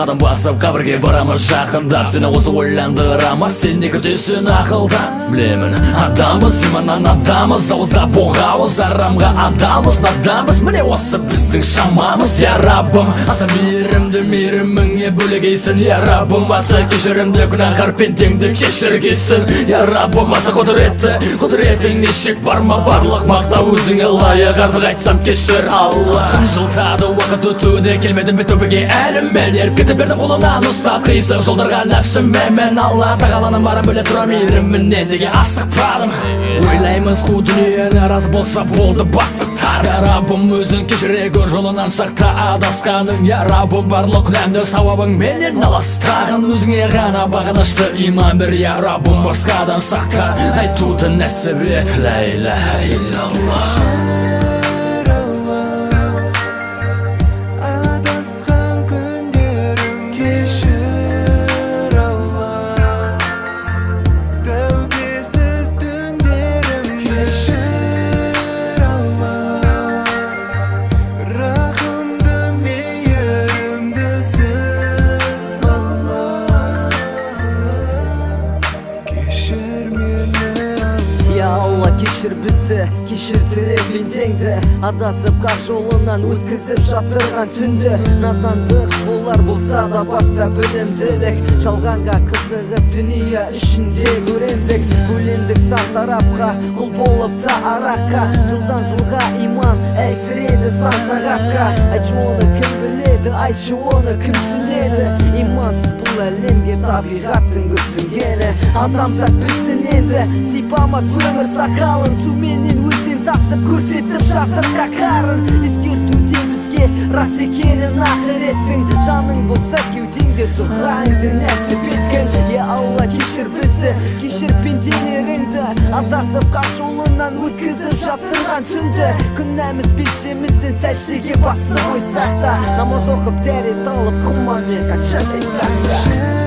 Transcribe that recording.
қадам басып қабірге барамыз жақындап. Сені осы ойландырамыз, сен не күтесің ақылдан? Білемін, адамыз, иманнан адамыз, ауызда боғауыз, арамға адамыз, наданбыз. Міне осы біздің шамамыз. Я Раббым, аса мейірімді, мейіріміңе бөлегейсін. Я Раббым, аса кешірімді, күнәһар пендеңді кешіргейсін. Я Раббым, аса құдіретің нешік бар ма? Барлық мақта өзіңе лайық, артық айтсам кешір Алла. Күн жылтады, уақыт өтуде, келмедім бе төбеге әліммен. Еріп кетіп бердім қолынан ұстап, қисық жолдарға нәпсіммен. Мен Алла тағаланың барын біле тұра, мейірімінен неге асықпадым? Ойлаймыз қу дүниені, разы болса болды бастықтар. Я Раббым, өзің кешіре гөр, жолынан шақта адасқаның. Я Раббым, барлық күнәмді сауабың менен аластағын. Өзіңе ғана бағынышты иман бер, я Раббым, басқадан сақта айтуды нәсіп ет. Ла иляха иллаллах. Кешір бізді, кешір тірек теңді, адасып қақ жолынан өткізіп жатырған түнді. Надандық болар болса да баста білімділік, жалғанға қызығып дүния ішінде көрендік. Бөлендік сан тарапқа, құл болып та араққа, жылдан жылға иман әлсіреді сан сағатқа. Айтшы оны кім біледі, айтшы оны кім түсінеді? Имансыз бұл әлемге табиғаттың күрсінгені. Адамзат білсін енді, сипамас өмір сақалын, суменен өзен тасып көрсетіп жатыр қақарын. Ескертуде бізге рас екенін ақыреттің, жаның болса кеудеңде дұғаңды нәсіп еткен. Е Алла, кешір бізді, кешір пенделеріңді, адасып қақ жолынан өткізіп жатырған түнді. Күнәміз белшемізден сәждеге басып қойсақ та, намаз оқып дәрет алып құмармен қанша жайсақ та.